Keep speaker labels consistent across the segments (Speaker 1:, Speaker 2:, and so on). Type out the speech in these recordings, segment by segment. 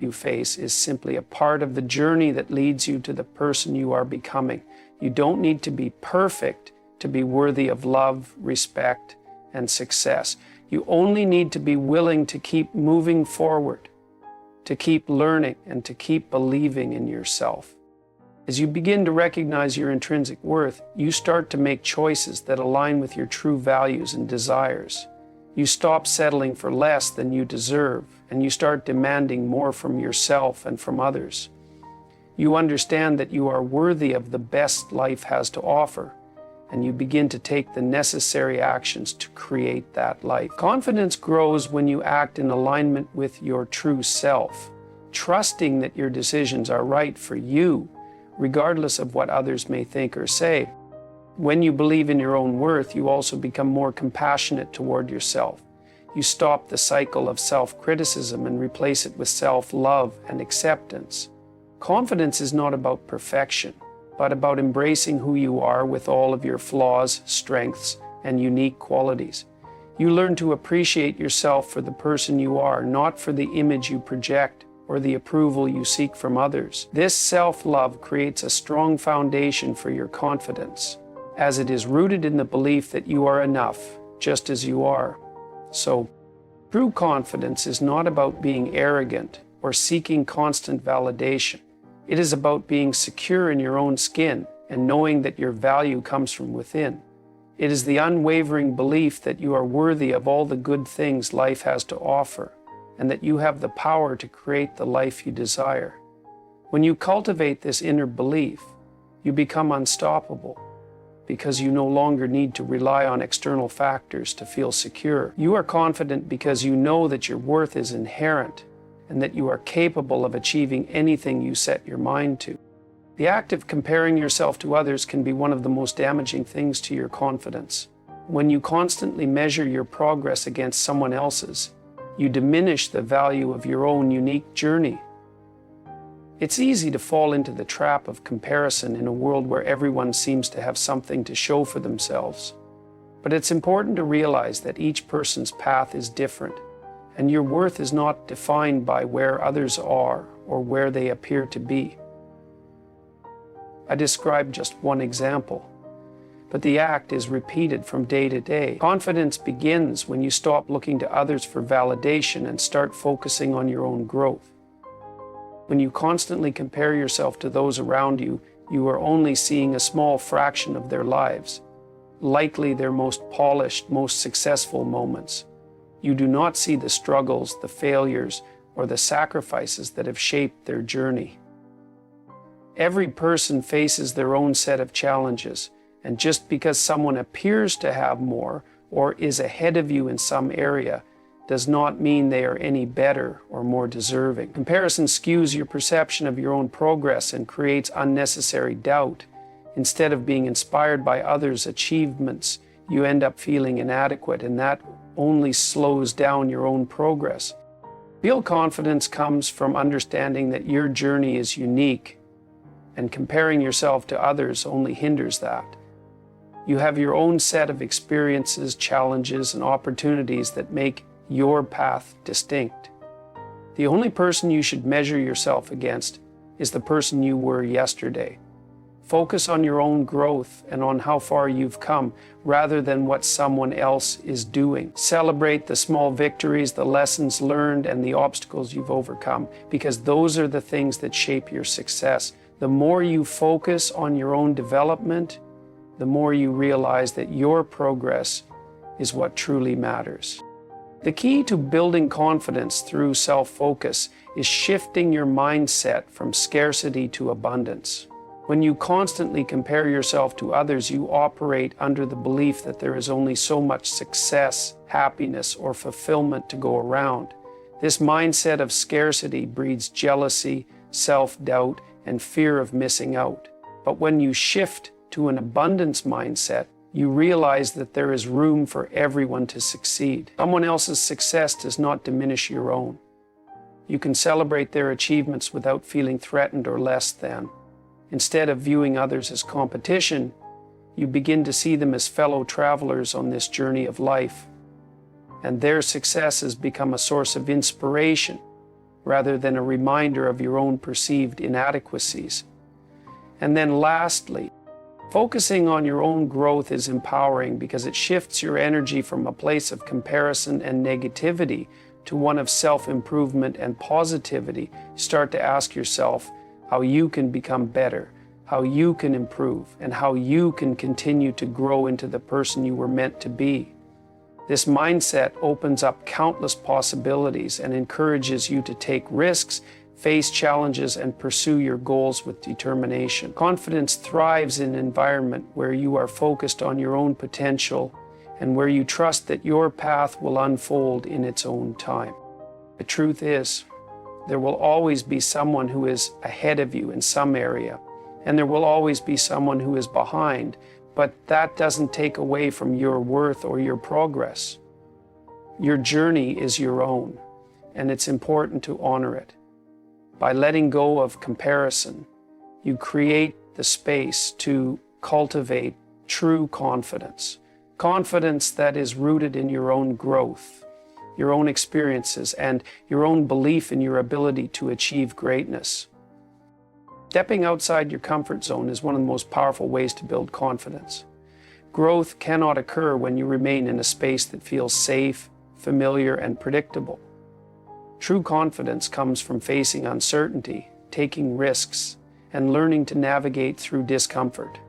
Speaker 1: you face is simply a part of the journey that leads you to the person you are becoming. You don't need to be perfect to be worthy of love, respect, and success. You only need to be willing to keep moving forward, to keep learning, and to keep believing in yourself. As you begin to recognize your intrinsic worth, you start to make choices that align with your true values and desires. You stop settling for less than you deserve, and you start demanding more from yourself and from others. You understand that you are worthy of the best life has to offer, and you begin to take the necessary actions to create that life. Confidence grows when you act in alignment with your true self, trusting that your decisions are right for you, regardless of what others may think or say. When you believe in your own worth, you also become more compassionate toward yourself. You stop the cycle of self-criticism and replace it with self-love and acceptance. Confidence is not about perfection, but about embracing who you are with all of your flaws, strengths, and unique qualities. You learn to appreciate yourself for the person you are, not for the image you project or the approval you seek from others. This self-love creates a strong foundation for your confidence, as it is rooted in the belief that you are enough, just as you are. So, true confidence is not about being arrogant or seeking constant validation. It is about being secure in your own skin and knowing that your value comes from within. It is the unwavering belief that you are worthy of all the good things life has to offer, and that you have the power to create the life you desire. When you cultivate this inner belief, you become unstoppable, because you no longer need to rely on external factors to feel secure. You are confident because you know that your worth is inherent, and that you are capable of achieving anything you set your mind to. The act of comparing yourself to others can be one of the most damaging things to your confidence. When you constantly measure your progress against someone else's, you diminish the value of your own unique journey. It's easy to fall into the trap of comparison in a world where everyone seems to have something to show for themselves. But it's important to realize that each person's path is different, and your worth is not defined by where others are or where they appear to be. I described just one example, but the act is repeated from day to day. Confidence begins when you stop looking to others for validation and start focusing on your own growth. When you constantly compare yourself to those around you, you are only seeing a small fraction of their lives, likely their most polished, most successful moments. You do not see the struggles, the failures, or the sacrifices that have shaped their journey. Every person faces their own set of challenges, and just because someone appears to have more or is ahead of you in some area does not mean they are any better or more deserving. Comparison skews your perception of your own progress and creates unnecessary doubt. Instead of being inspired by others' achievements, you end up feeling inadequate, and that only slows down your own progress. Real confidence comes from understanding that your journey is unique, and comparing yourself to others only hinders that. You have your own set of experiences, challenges, and opportunities that make your path distinct. The only person you should measure yourself against is the person you were yesterday. Focus on your own growth and on how far you've come, rather than what someone else is doing. Celebrate the small victories, the lessons learned, and the obstacles you've overcome, because those are the things that shape your success. The more you focus on your own development, the more you realize that your progress is what truly matters. The key to building confidence through self-focus is shifting your mindset from scarcity to abundance. When you constantly compare yourself to others, you operate under the belief that there is only so much success, happiness, or fulfillment to go around. This mindset of scarcity breeds jealousy, self-doubt, and fear of missing out. But when you shift to an abundance mindset, you realize that there is room for everyone to succeed. Someone else's success does not diminish your own. You can celebrate their achievements without feeling threatened or less than. Instead of viewing others as competition, you begin to see them as fellow travelers on this journey of life. And their successes become a source of inspiration rather than a reminder of your own perceived inadequacies. And then lastly, focusing on your own growth is empowering because it shifts your energy from a place of comparison and negativity to one of self-improvement and positivity. Start to ask yourself how you can become better, how you can improve, and how you can continue to grow into the person you were meant to be. This mindset opens up countless possibilities and encourages you to take risks, face challenges, and pursue your goals with determination. Confidence thrives in an environment where you are focused on your own potential and where you trust that your path will unfold in its own time. The truth is, there will always be someone who is ahead of you in some area, and there will always be someone who is behind, but that doesn't take away from your worth or your progress. Your journey is your own, and it's important to honor it. By letting go of comparison, you create the space to cultivate true confidence. Confidence that is rooted in your own growth, your own experiences, and your own belief in your ability to achieve greatness. Stepping outside your comfort zone is one of the most powerful ways to build confidence. Growth cannot occur when you remain in a space that feels safe, familiar, and predictable. True confidence comes from facing uncertainty, taking risks, and learning to navigate through discomfort.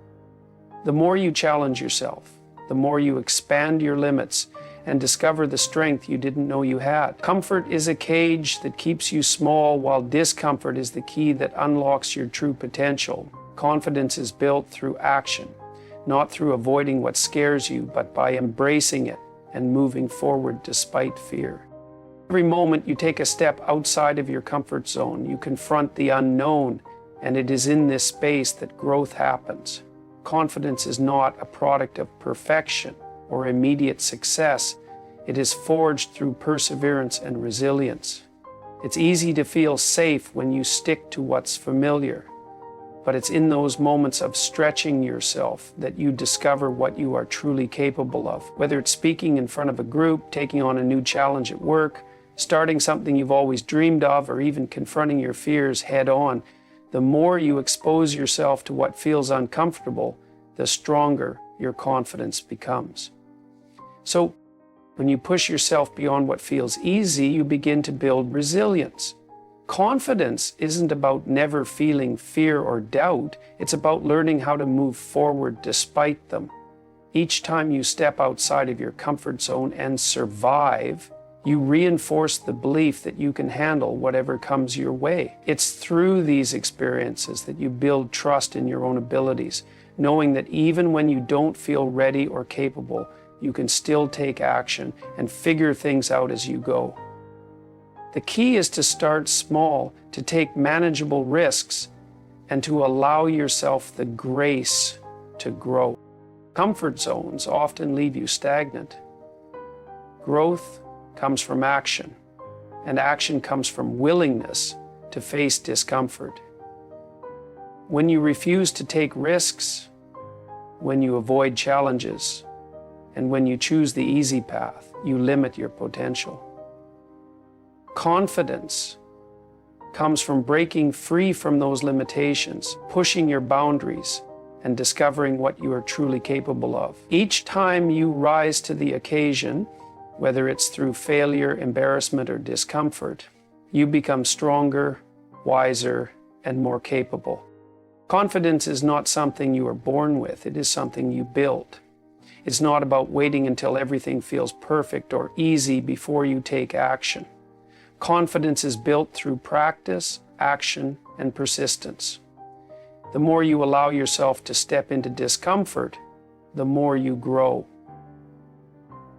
Speaker 1: The more you challenge yourself, the more you expand your limits and discover the strength you didn't know you had. Comfort is a cage that keeps you small, while discomfort is the key that unlocks your true potential. Confidence is built through action, not through avoiding what scares you, but by embracing it and moving forward despite fear. Every moment you take a step outside of your comfort zone, you confront the unknown, and it is in this space that growth happens. Confidence is not a product of perfection or immediate success. It is forged through perseverance and resilience. It's easy to feel safe when you stick to what's familiar, but it's in those moments of stretching yourself that you discover what you are truly capable of. Whether it's speaking in front of a group, taking on a new challenge at work, starting something you've always dreamed of, or even confronting your fears head on, the more you expose yourself to what feels uncomfortable, the stronger your confidence becomes. So, when you push yourself beyond what feels easy, you begin to build resilience. Confidence isn't about never feeling fear or doubt. It's about learning how to move forward despite them. Each time you step outside of your comfort zone and survive, you reinforce the belief that you can handle whatever comes your way. It's through these experiences that you build trust in your own abilities, knowing that even when you don't feel ready or capable, you can still take action and figure things out as you go. The key is to start small, to take manageable risks, and to allow yourself the grace to grow. Comfort zones often leave you stagnant. Growth comes from action, and action comes from willingness to face discomfort. When you refuse to take risks, when you avoid challenges, and when you choose the easy path, you limit your potential. Confidence comes from breaking free from those limitations, pushing your boundaries, and discovering what you are truly capable of. Each time you rise to the occasion, whether it's through failure, embarrassment, or discomfort, you become stronger, wiser, and more capable. Confidence is not something you are born with, it is something you build. It's not about waiting until everything feels perfect or easy before you take action. Confidence is built through practice, action, and persistence. The more you allow yourself to step into discomfort, the more you grow.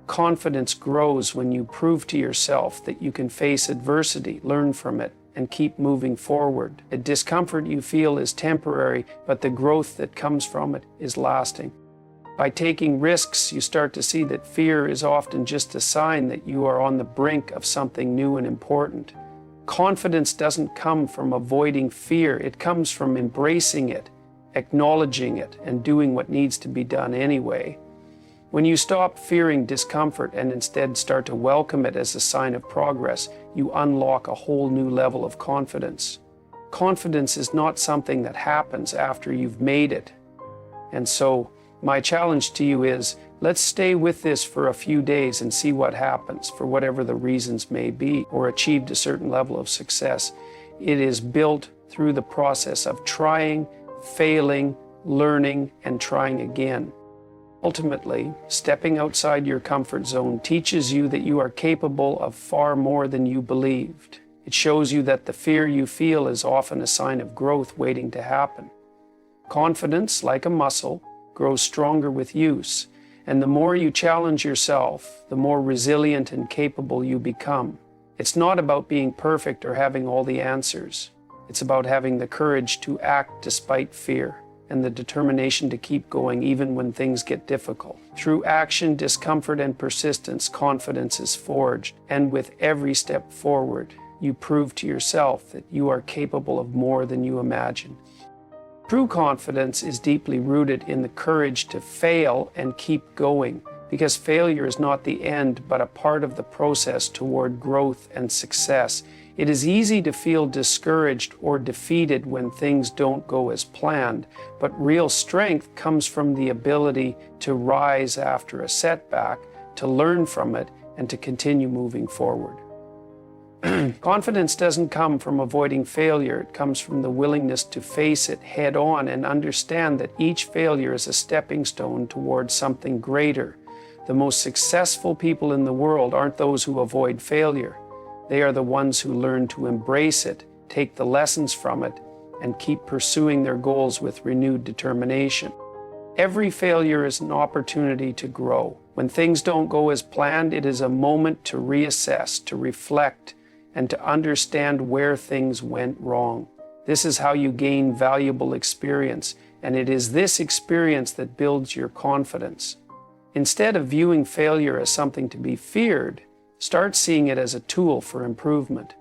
Speaker 1: Confidence grows when you prove to yourself that you can face adversity, learn from it, and keep moving forward. The discomfort you feel is temporary, but the growth that comes from it is lasting. By taking risks, you start to see that fear is often just a sign that you are on the brink of something new and important. Confidence doesn't come from avoiding fear, it comes from embracing it, acknowledging it, and doing what needs to be done anyway. When you stop fearing discomfort and instead start to welcome it as a sign of progress, you unlock a whole new level of confidence. Confidence is not something that happens after you've made it. And so, my challenge to you is, let's stay with this for a few days and see what happens, for whatever the reasons may be, or achieved a certain level of success. It is built through the process of trying, failing, learning, and trying again. Ultimately, stepping outside your comfort zone teaches you that you are capable of far more than you believed. It shows you that the fear you feel is often a sign of growth waiting to happen. Confidence, like a muscle, grows stronger with use, and the more you challenge yourself, the more resilient and capable you become. It's not about being perfect or having all the answers. It's about having the courage to act despite fear, and the determination to keep going even when things get difficult. Through action, discomfort, and persistence, confidence is forged, and with every step forward, you prove to yourself that you are capable of more than you imagine. True confidence is deeply rooted in the courage to fail and keep going, because failure is not the end, but a part of the process toward growth and success. It is easy to feel discouraged or defeated when things don't go as planned, but real strength comes from the ability to rise after a setback, to learn from it, and to continue moving forward. Confidence doesn't come from avoiding failure. It comes from the willingness to face it head on and understand that each failure is a stepping stone towards something greater. The most successful people in the world aren't those who avoid failure. They are the ones who learn to embrace it, take the lessons from it, and keep pursuing their goals with renewed determination. Every failure is an opportunity to grow. When things don't go as planned, it is a moment to reassess, to reflect, and to understand where things went wrong. This is how you gain valuable experience, and it is this experience that builds your confidence. Instead of viewing failure as something to be feared, start seeing it as a tool for improvement.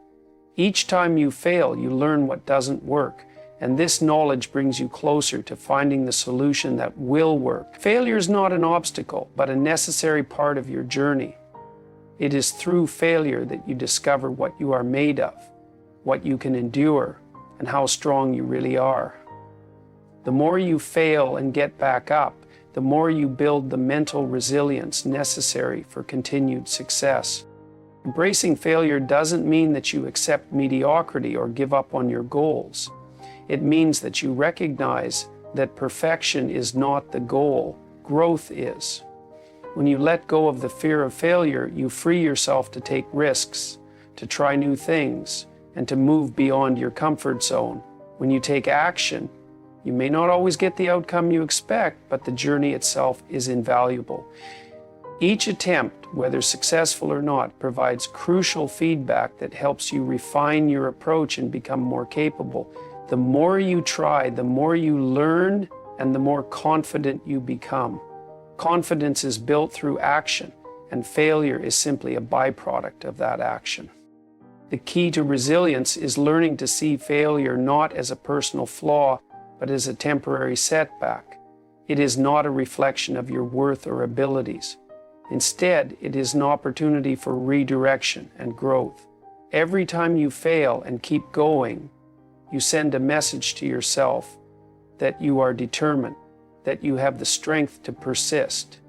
Speaker 1: Each time you fail, you learn what doesn't work, and this knowledge brings you closer to finding the solution that will work. Failure is not an obstacle, but a necessary part of your journey. It is through failure that you discover what you are made of, what you can endure, and how strong you really are. The more you fail and get back up, the more you build the mental resilience necessary for continued success. Embracing failure doesn't mean that you accept mediocrity or give up on your goals. It means that you recognize that perfection is not the goal, growth is. When you let go of the fear of failure, you free yourself to take risks, to try new things, and to move beyond your comfort zone. When you take action, you may not always get the outcome you expect, but the journey itself is invaluable. Each attempt, whether successful or not, provides crucial feedback that helps you refine your approach and become more capable. The more you try, the more you learn, and the more confident you become. Confidence is built through action, and failure is simply a byproduct of that action. The key to resilience is learning to see failure not as a personal flaw, but as a temporary setback. It is not a reflection of your worth or abilities. Instead, it is an opportunity for redirection and growth. Every time you fail and keep going, you send a message to yourself that you are determined, that you have the strength to persist,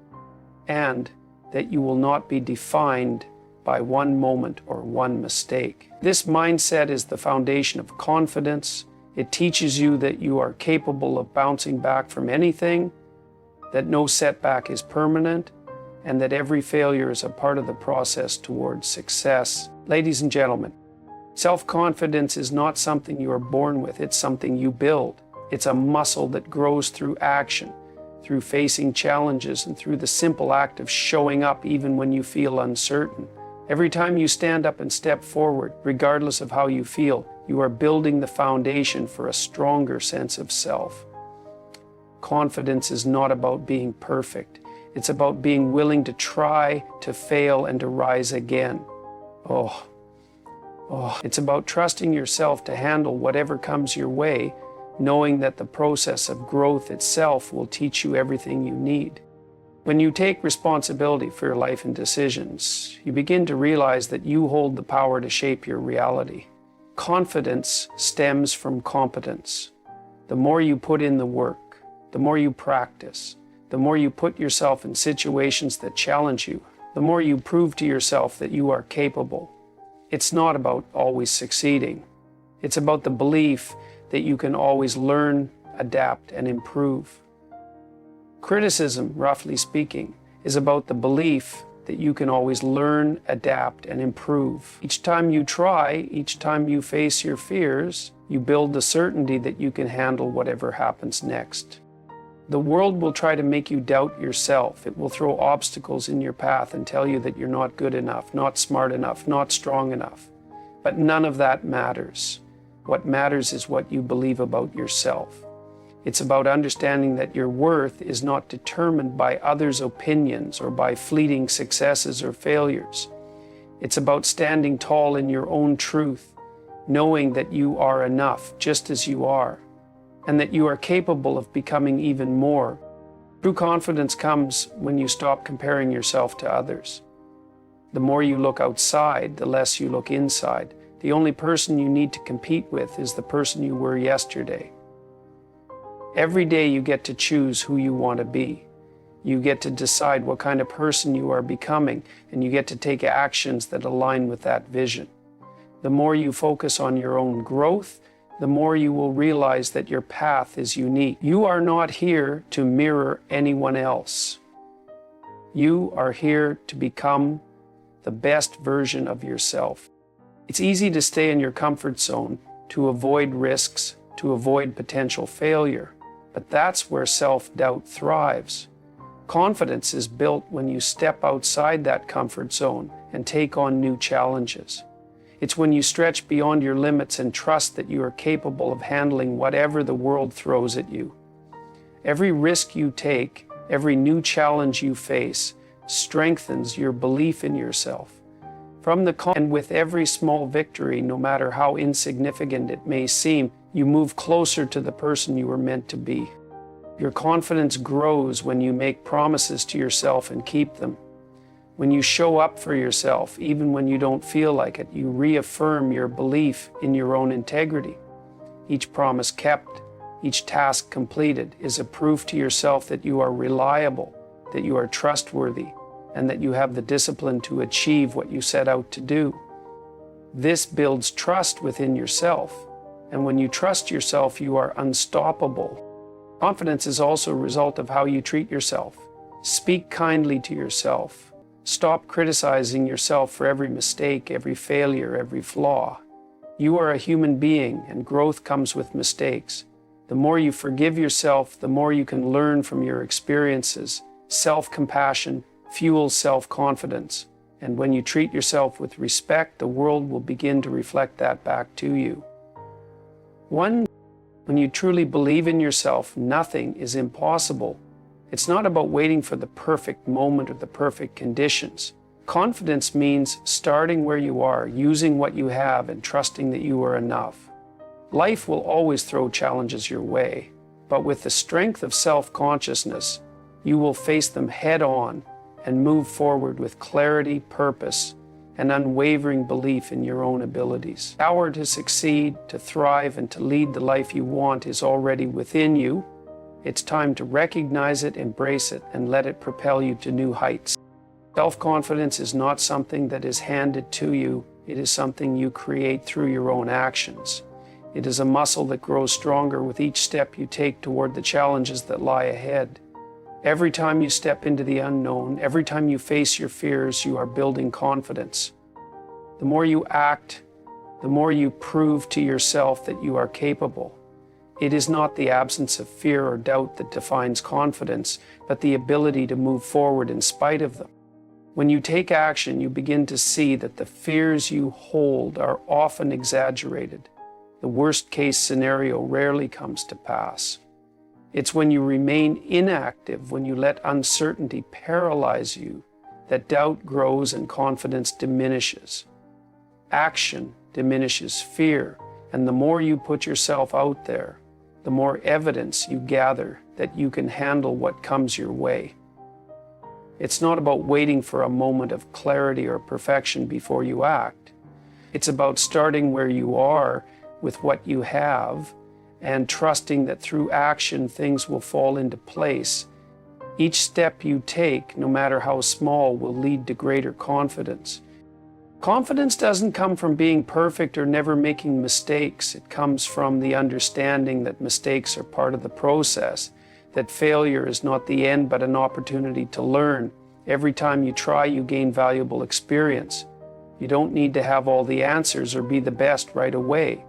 Speaker 1: and that you will not be defined by one moment or one mistake. This mindset is the foundation of confidence. It teaches you that you are capable of bouncing back from anything, that no setback is permanent, and that every failure is a part of the process towards success. Ladies and gentlemen, self-confidence is not something you are born with, it's something you build. It's a muscle that grows through action, through facing challenges, and through the simple act of showing up even when you feel uncertain. Every time you stand up and step forward, regardless of how you feel, you are building the foundation for a stronger sense of self. Confidence is not about being perfect. It's about being willing to try, to fail, and to rise again. It's about trusting yourself to handle whatever comes your way, knowing that the process of growth itself will teach you everything you need. When you take responsibility for your life and decisions, you begin to realize that you hold the power to shape your reality. Confidence stems from competence. The more you put in the work, the more you practice, the more you put yourself in situations that challenge you, the more you prove to yourself that you are capable. It's not about always succeeding. It's about the belief that you can always learn, adapt, and improve. Criticism, roughly speaking, is about the belief that you can always learn, adapt, and improve. Each time you try, each time you face your fears, you build the certainty that you can handle whatever happens next. The world will try to make you doubt yourself. It will throw obstacles in your path and tell you that you're not good enough, not smart enough, not strong enough. But none of that matters. What matters is what you believe about yourself. It's about understanding that your worth is not determined by others' opinions or by fleeting successes or failures. It's about standing tall in your own truth, knowing that you are enough just as you are, and that you are capable of becoming even more. True confidence comes when you stop comparing yourself to others. The more you look outside, the less you look inside. The only person you need to compete with is the person you were yesterday. Every day you get to choose who you want to be. You get to decide what kind of person you are becoming, and you get to take actions that align with that vision. The more you focus on your own growth, the more you will realize that your path is unique. You are not here to mirror anyone else. You are here to become the best version of yourself. It's easy to stay in your comfort zone, to avoid risks, to avoid potential failure. But that's where self-doubt thrives. Confidence is built when you step outside that comfort zone and take on new challenges. It's when you stretch beyond your limits and trust that you are capable of handling whatever the world throws at you. Every risk you take, every new challenge you face, strengthens your belief in yourself. And with every small victory, no matter how insignificant it may seem, you move closer to the person you were meant to be. Your confidence grows when you make promises to yourself and keep them. When you show up for yourself, even when you don't feel like it, you reaffirm your belief in your own integrity. Each promise kept, each task completed is a proof to yourself that you are reliable, that you are trustworthy, and that you have the discipline to achieve what you set out to do. This builds trust within yourself, and when you trust yourself, you are unstoppable. Confidence is also a result of how you treat yourself. Speak kindly to yourself. Stop criticizing yourself for every mistake, every failure, every flaw. You are a human being, and growth comes with mistakes. The more you forgive yourself, the more you can learn from your experiences. Self-compassion fuels self-confidence, and when you treat yourself with respect, the world will begin to reflect that back to you. When you truly believe in yourself, nothing is impossible. It's not about waiting for the perfect moment or the perfect conditions. Confidence means starting where you are, using what you have, and trusting that you are enough. Life will always throw challenges your way, but with the strength of self-consciousness, you will face them head-on and move forward with clarity, purpose, and unwavering belief in your own abilities. The power to succeed, to thrive, and to lead the life you want is already within you. It's time to recognize it, embrace it, and let it propel you to new heights. Self-confidence is not something that is handed to you. It is something you create through your own actions. It is a muscle that grows stronger with each step you take toward the challenges that lie ahead. Every time you step into the unknown, every time you face your fears, you are building confidence. The more you act, the more you prove to yourself that you are capable. It is not the absence of fear or doubt that defines confidence, but the ability to move forward in spite of them. When you take action, you begin to see that the fears you hold are often exaggerated. The worst-case scenario rarely comes to pass. It's when you remain inactive, when you let uncertainty paralyze you, that doubt grows and confidence diminishes. Action diminishes fear, and the more you put yourself out there, the more evidence you gather that you can handle what comes your way. It's not about waiting for a moment of clarity or perfection before you act. It's about starting where you are with what you have and trusting that through action things will fall into place. Each step you take, no matter how small, will lead to greater confidence. Confidence doesn't come from being perfect or never making mistakes. It comes from the understanding that mistakes are part of the process, that failure is not the end but an opportunity to learn. Every time you try, you gain valuable experience. You don't need to have all the answers or be the best right away.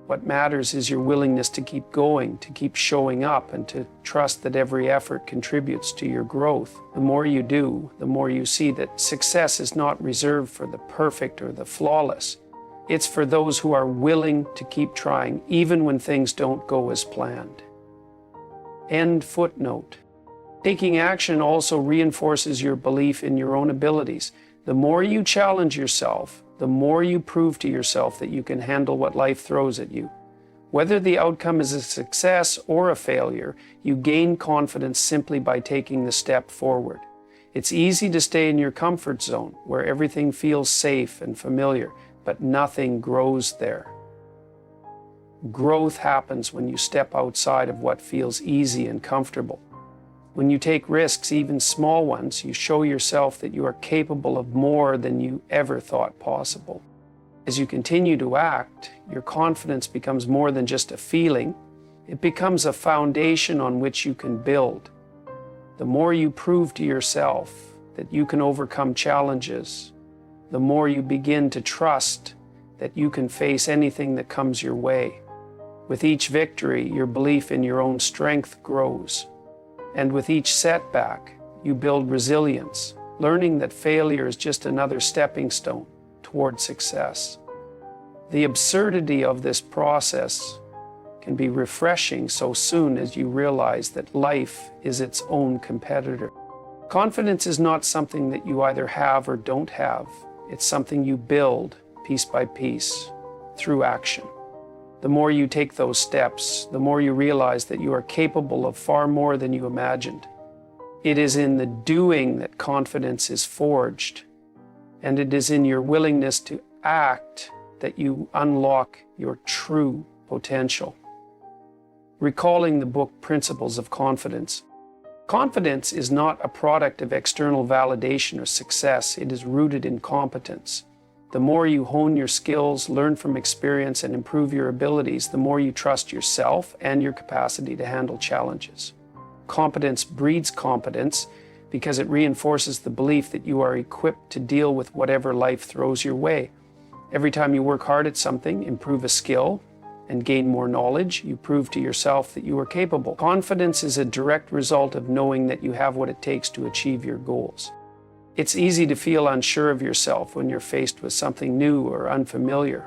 Speaker 1: What matters is your willingness to keep going, to keep showing up, and to trust that every effort contributes to your growth. The more you do, the more you see that success is not reserved for the perfect or the flawless. It's for those who are willing to keep trying, even when things don't go as planned. End footnote. Taking action also reinforces your belief in your own abilities. The more you challenge yourself, the more you prove to yourself that you can handle what life throws at you. Whether the outcome is a success or a failure, you gain confidence simply by taking the step forward. It's easy to stay in your comfort zone, where everything feels safe and familiar, but nothing grows there. Growth happens when you step outside of what feels easy and comfortable. When you take risks, even small ones, you show yourself that you are capable of more than you ever thought possible. As you continue to act, your confidence becomes more than just a feeling. It becomes a foundation on which you can build. The more you prove to yourself that you can overcome challenges, the more you begin to trust that you can face anything that comes your way. With each victory, your belief in your own strength grows. And with each setback, you build resilience, learning that failure is just another stepping stone toward success. The absurdity of this process can be refreshing so soon as you realize that life is its own competitor. Confidence is not something that you either have or don't have. It's something you build piece by piece through action. The more you take those steps, the more you realize that you are capable of far more than you imagined. It is in the doing that confidence is forged, and it is in your willingness to act that you unlock your true potential. Recalling the book Principles of Confidence. Confidence is not a product of external validation or success. It is rooted in competence. The more you hone your skills, learn from experience, and improve your abilities, the more you trust yourself and your capacity to handle challenges. Competence breeds competence because it reinforces the belief that you are equipped to deal with whatever life throws your way. Every time you work hard at something, improve a skill, and gain more knowledge, you prove to yourself that you are capable. Confidence is a direct result of knowing that you have what it takes to achieve your goals. It's easy to feel unsure of yourself when you're faced with something new or unfamiliar.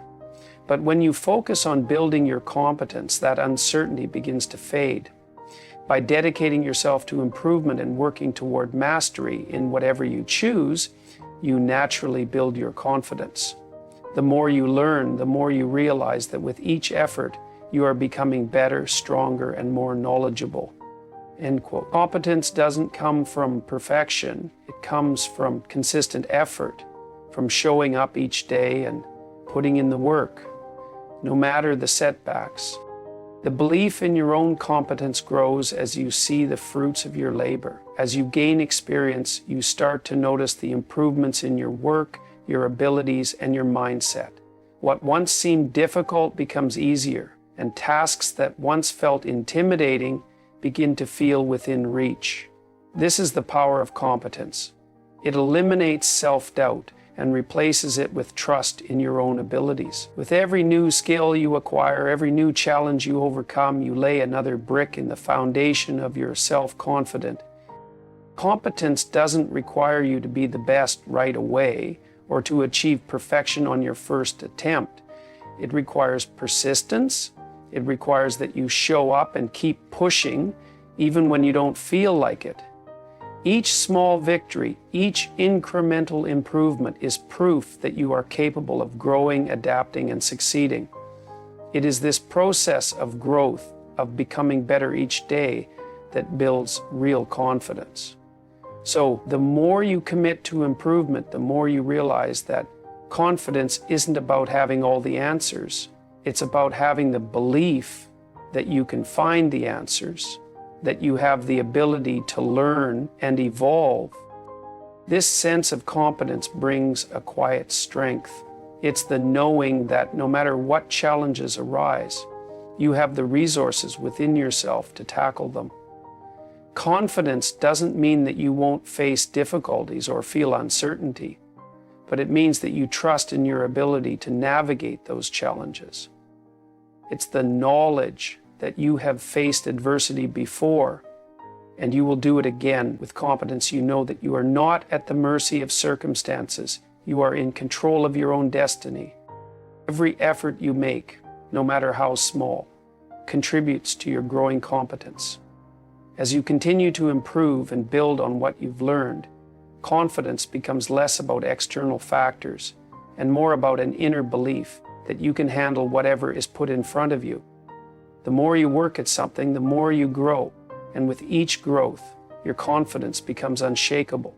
Speaker 1: But when you focus on building your competence, that uncertainty begins to fade. By dedicating yourself to improvement and working toward mastery in whatever you choose, you naturally build your confidence. The more you learn, the more you realize that with each effort, you are becoming better, stronger, and more knowledgeable. End quote. Competence doesn't come from perfection. It comes from consistent effort, from showing up each day and putting in the work, no matter the setbacks. The belief in your own competence grows as you see the fruits of your labor. As you gain experience, you start to notice the improvements in your work, your abilities, and your mindset. What once seemed difficult becomes easier, and tasks that once felt intimidating begin to feel within reach. This is the power of competence. It eliminates self-doubt and replaces it with trust in your own abilities. With every new skill you acquire, every new challenge you overcome, you lay another brick in the foundation of your self-confidence. Competence doesn't require you to be the best right away or to achieve perfection on your first attempt. It requires persistence. It requires that you show up and keep pushing even when you don't feel like it. Each small victory, each incremental improvement is proof that you are capable of growing, adapting, and succeeding. It is this process of growth, of becoming better each day, that builds real confidence. So the more you commit to improvement, the more you realize that confidence isn't about having all the answers. It's about having the belief that you can find the answers, that you have the ability to learn and evolve. This sense of competence brings a quiet strength. It's the knowing that no matter what challenges arise, you have the resources within yourself to tackle them. Confidence doesn't mean that you won't face difficulties or feel uncertainty, but it means that you trust in your ability to navigate those challenges. It's the knowledge that you have faced adversity before, and you will do it again. With competence, you know that you are not at the mercy of circumstances. You are in control of your own destiny. Every effort you make, no matter how small, contributes to your growing competence. As you continue to improve and build on what you've learned, confidence becomes less about external factors and more about an inner belief that you can handle whatever is put in front of you. The more you work at something, the more you grow, and with each growth, your confidence becomes unshakable.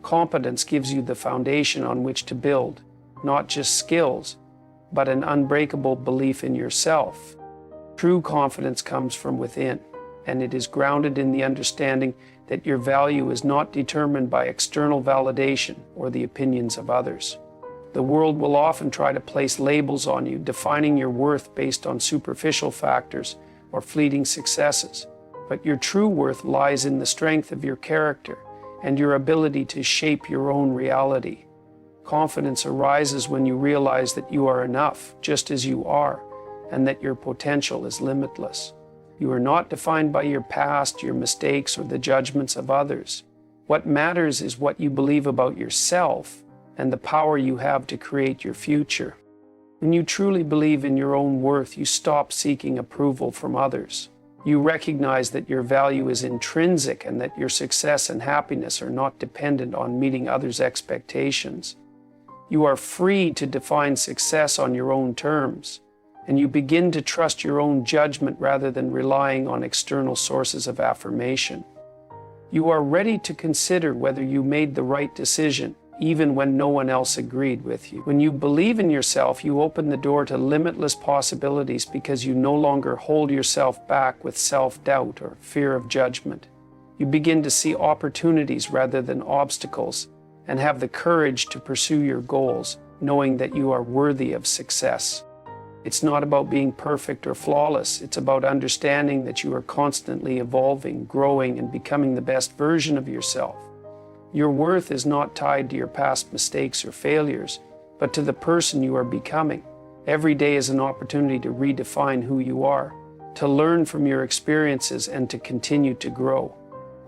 Speaker 1: Competence gives you the foundation on which to build, not just skills, but an unbreakable belief in yourself. True confidence comes from within, and it is grounded in the understanding that your value is not determined by external validation or the opinions of others. The world will often try to place labels on you, defining your worth based on superficial factors or fleeting successes. But your true worth lies in the strength of your character and your ability to shape your own reality. Confidence arises when you realize that you are enough, just as you are, and that your potential is limitless. You are not defined by your past, your mistakes, or the judgments of others. What matters is what you believe about yourself and the power you have to create your future. When you truly believe in your own worth, you stop seeking approval from others. You recognize that your value is intrinsic and that your success and happiness are not dependent on meeting others' expectations. You are free to define success on your own terms, and you begin to trust your own judgment rather than relying on external sources of affirmation. You are ready to consider whether you made the right decision, even when no one else agreed with you. When you believe in yourself, you open the door to limitless possibilities because you no longer hold yourself back with self-doubt or fear of judgment. You begin to see opportunities rather than obstacles and have the courage to pursue your goals, knowing that you are worthy of success. It's not about being perfect or flawless. It's about understanding that you are constantly evolving, growing, and becoming the best version of yourself. Your worth is not tied to your past mistakes or failures, but to the person you are becoming. Every day is an opportunity to redefine who you are, to learn from your experiences, and to continue to grow.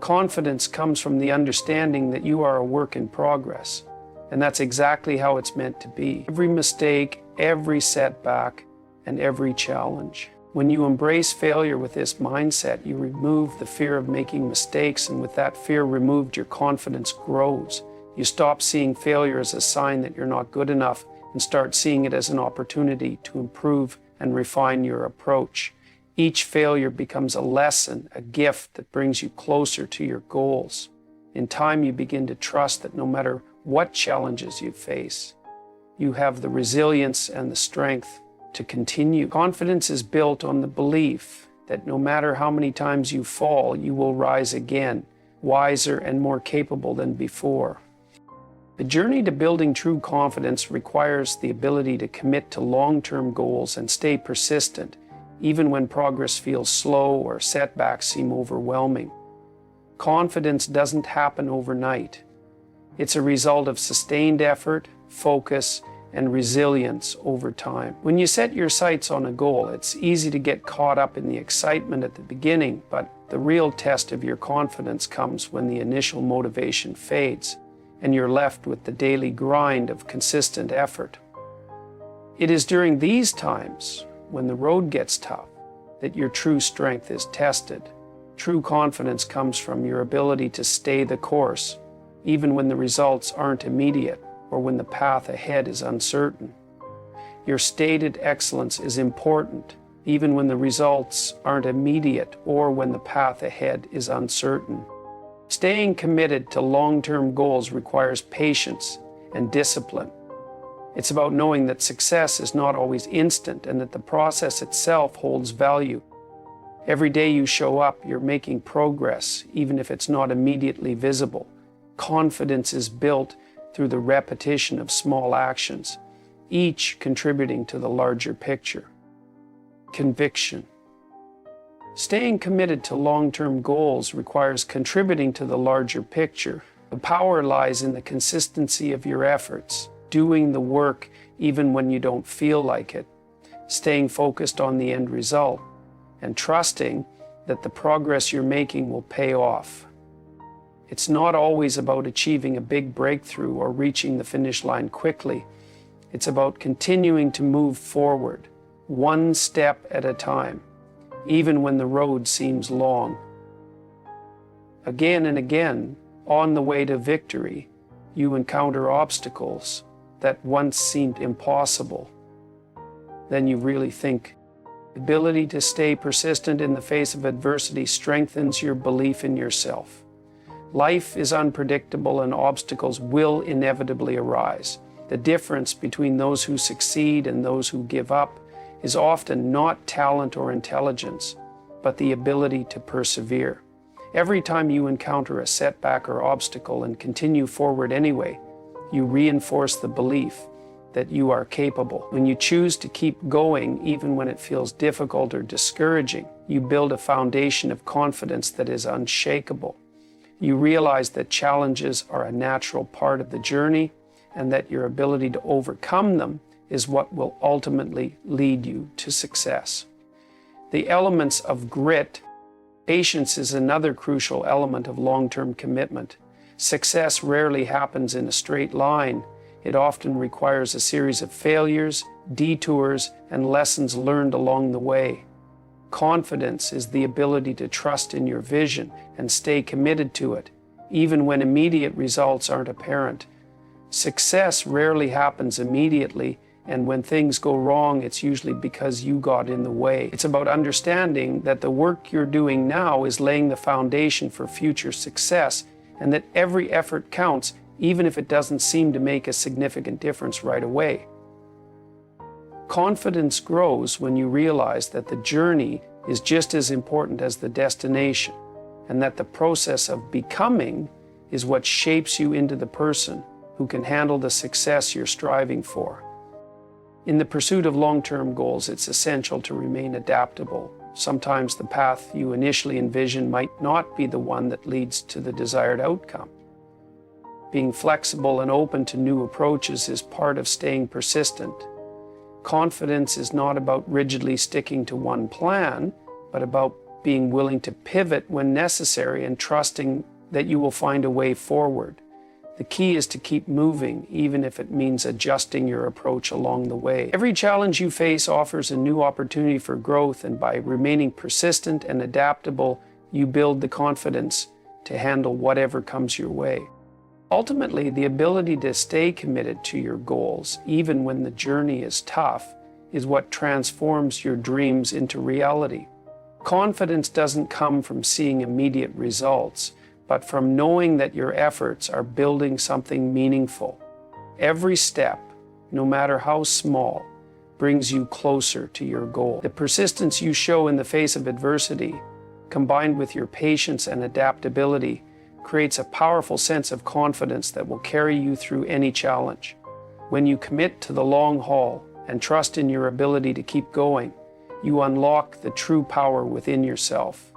Speaker 1: Confidence comes from the understanding that you are a work in progress, and that's exactly how it's meant to be. Every mistake, every setback, and every challenge. When you embrace failure with this mindset, you remove the fear of making mistakes, and with that fear removed, your confidence grows. You stop seeing failure as a sign that you're not good enough and start seeing it as an opportunity to improve and refine your approach. Each failure becomes a lesson, a gift that brings you closer to your goals. In time, you begin to trust that no matter what challenges you face, you have the resilience and the strength to continue. Confidence is built on the belief that no matter how many times you fall, you will rise again, wiser and more capable than before. The journey to building true confidence requires the ability to commit to long-term goals and stay persistent, even when progress feels slow or setbacks seem overwhelming. Confidence doesn't happen overnight. It's a result of sustained effort, focus, and resilience over time. When you set your sights on a goal, it's easy to get caught up in the excitement at the beginning, but the real test of your confidence comes when the initial motivation fades and you're left with the daily grind of consistent effort. It is during these times, when the road gets tough, that your true strength is tested. True confidence comes from your ability to stay the course, even when the results aren't immediate or when the path ahead is uncertain. Your stated excellence is important, even when the results aren't immediate or when the path ahead is uncertain. Staying committed to long-term goals requires patience and discipline. It's about knowing that success is not always instant and that the process itself holds value. Every day you show up, you're making progress, even if it's not immediately visible. Confidence is built through the repetition of small actions, each contributing to the larger picture. Conviction. Staying committed to long-term goals requires contributing to the larger picture. The power lies in the consistency of your efforts, doing the work even when you don't feel like it, staying focused on the end result, and trusting that the progress you're making will pay off. It's not always about achieving a big breakthrough or reaching the finish line quickly. It's about continuing to move forward, one step at a time, even when the road seems long. Again and again, on the way to victory, you encounter obstacles that once seemed impossible. Then you really think. The ability to stay persistent in the face of adversity strengthens your belief in yourself. Life is unpredictable and obstacles will inevitably arise. The difference between those who succeed and those who give up is often not talent or intelligence, but the ability to persevere. Every time you encounter a setback or obstacle and continue forward anyway, you reinforce the belief that you are capable. When you choose to keep going even when it feels difficult or discouraging, you build a foundation of confidence that is unshakable. You realize that challenges are a natural part of the journey and that your ability to overcome them is what will ultimately lead you to success. The elements of grit. Patience is another crucial element of long-term commitment. Success rarely happens in a straight line. It often requires a series of failures, detours, and lessons learned along the way. Confidence is the ability to trust in your vision and stay committed to it, even when immediate results aren't apparent. Success rarely happens immediately, and when things go wrong, it's usually because you got in the way. It's about understanding that the work you're doing now is laying the foundation for future success, and that every effort counts, even if it doesn't seem to make a significant difference right away. Confidence grows when you realize that the journey is just as important as the destination, and that the process of becoming is what shapes you into the person who can handle the success you're striving for. In the pursuit of long-term goals, it's essential to remain adaptable. Sometimes the path you initially envision might not be the one that leads to the desired outcome. Being flexible and open to new approaches is part of staying persistent. Confidence is not about rigidly sticking to one plan, but about being willing to pivot when necessary and trusting that you will find a way forward. The key is to keep moving, even if it means adjusting your approach along the way. Every challenge you face offers a new opportunity for growth, and by remaining persistent and adaptable, you build the confidence to handle whatever comes your way. Ultimately, the ability to stay committed to your goals, even when the journey is tough, is what transforms your dreams into reality. Confidence doesn't come from seeing immediate results, but from knowing that your efforts are building something meaningful. Every step, no matter how small, brings you closer to your goal. The persistence you show in the face of adversity, combined with your patience and adaptability, creates a powerful sense of confidence that will carry you through any challenge. When you commit to the long haul and trust in your ability to keep going, you unlock the true power within yourself.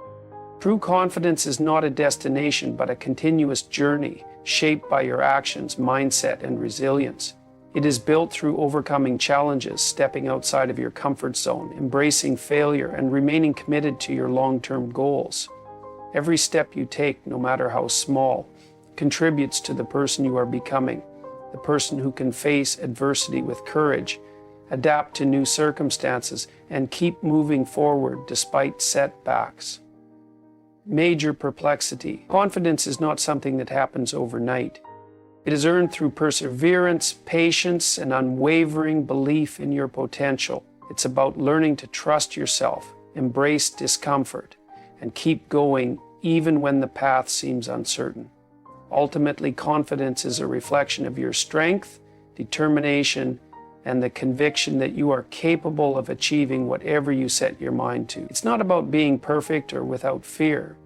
Speaker 1: True confidence is not a destination, but a continuous journey shaped by your actions, mindset, and resilience. It is built through overcoming challenges, stepping outside of your comfort zone, embracing failure, and remaining committed to your long-term goals. Every step you take, no matter how small, contributes to the person you are becoming, the person who can face adversity with courage, adapt to new circumstances, and keep moving forward despite setbacks. Major perplexity. Confidence is not something that happens overnight. It is earned through perseverance, patience, and unwavering belief in your potential. It's about learning to trust yourself, embrace discomfort, and keep going even when the path seems uncertain. Ultimately, confidence is a reflection of your strength, determination, and the conviction that you are capable of achieving whatever you set your mind to. It's not about being perfect or without fear,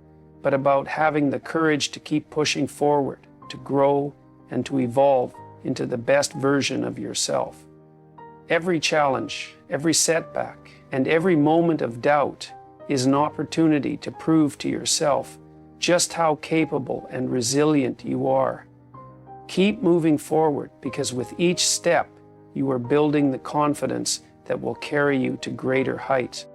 Speaker 1: but about having the courage to keep pushing forward, to grow, and to evolve into the best version of yourself. Every challenge, every setback, and every moment of doubt is an opportunity to prove to yourself just how capable and resilient you are. Keep moving forward, because with each step, you are building the confidence that will carry you to greater heights.